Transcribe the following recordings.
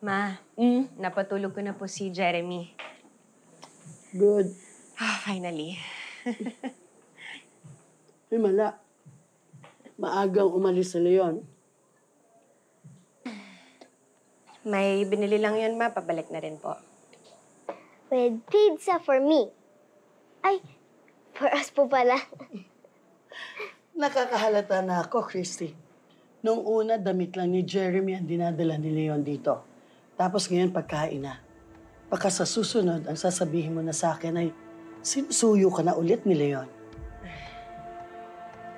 Ma, napatulog ko na po si Jeremy. Good. Finally. Mala. Maagang umalis si Leon. May binili lang yun, Ma. Pabalik na rin po. With pizza for me. Ay, for us po pala. Nakakahalata na ako, Christy. Noong una, damit lang ni Jeremy ang dinadala ni Leon dito. Tapos ngayon, pagkain na. Baka sa susunod, ang sasabihin mo na sa akin ay sinusuyo ka na ulit ni Leon.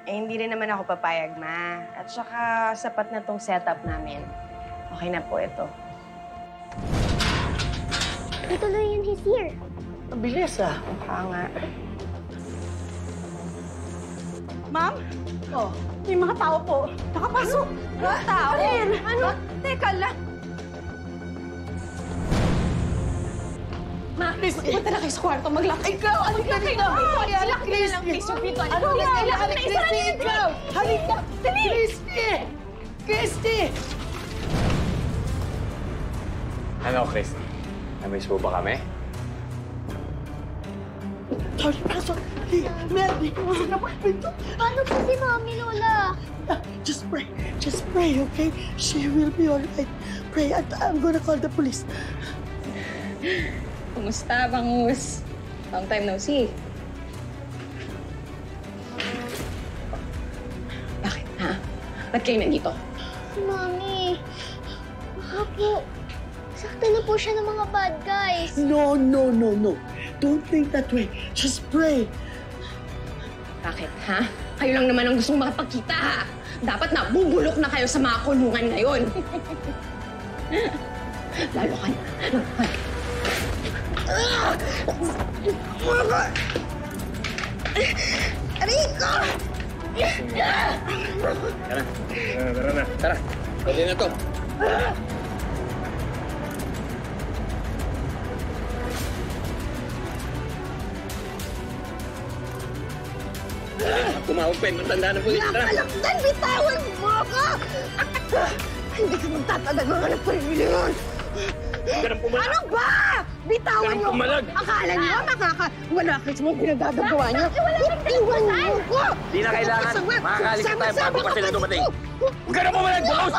Hindi rin naman ako papayag, Ma. At saka, sapat na tong setup namin. Okay na po ito. Ito na yun, he's here. Ang bilis, ah. Nga. Ma'am? Oh. May mga tao po. Nakapasok. Mga tao? Ano? Teka lang. Ma, please, punta na kayo sa kwarto. Mag-lock. Ikaw! Halika kayo! Lock na lang, please, yung pinto. Ano nga? Christy, ikaw! Halika! Dali! Christy! Christy! Ano, Christy? Namiss mo ba kami? Pasok! Melody! Pasok na po yung pinto! Paano po si Mami, Lola? Just pray. Just pray, okay? She will be all right. Pray, and I'm gonna call the police. Kumusta, Bangus? Long time no see. Bakit, ha? Ba't kayo nandito? Si Mami. Baka po, sakta na po siya ng mga bad guys. No, no, no, no. Don't think that way. Just pray. Bakit, ha? Kayo lang naman ang gustong makapagkita, ha? Dapat na bubulok na kayo sa mga kulungan ngayon. Lalo ka na. Rico! Tara na. Tara. Pwede na to. Tumawag pa yung matanda na pulis. Tara. Nakalakdan! Bitawan mo ako! Hindi ka magtatagal mga naparilan! Ganun pumalag. Ano ba? Bitawan Ganun mo! pumalag. Akala niyo wala kayo sa mga pinagagagawa niyo? Iwan niyo ko! Di na kailangan. Makakalis na tayo bago pa sila dumating. Huwag ka na pumalag, boss!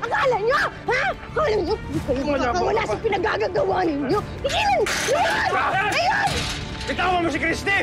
Akala niyo? Ha? Akala niyo? Hindi kayo makakawala sa pinagagagawa ninyo? Tingnan! Ayun! Bitawan mo si Christy!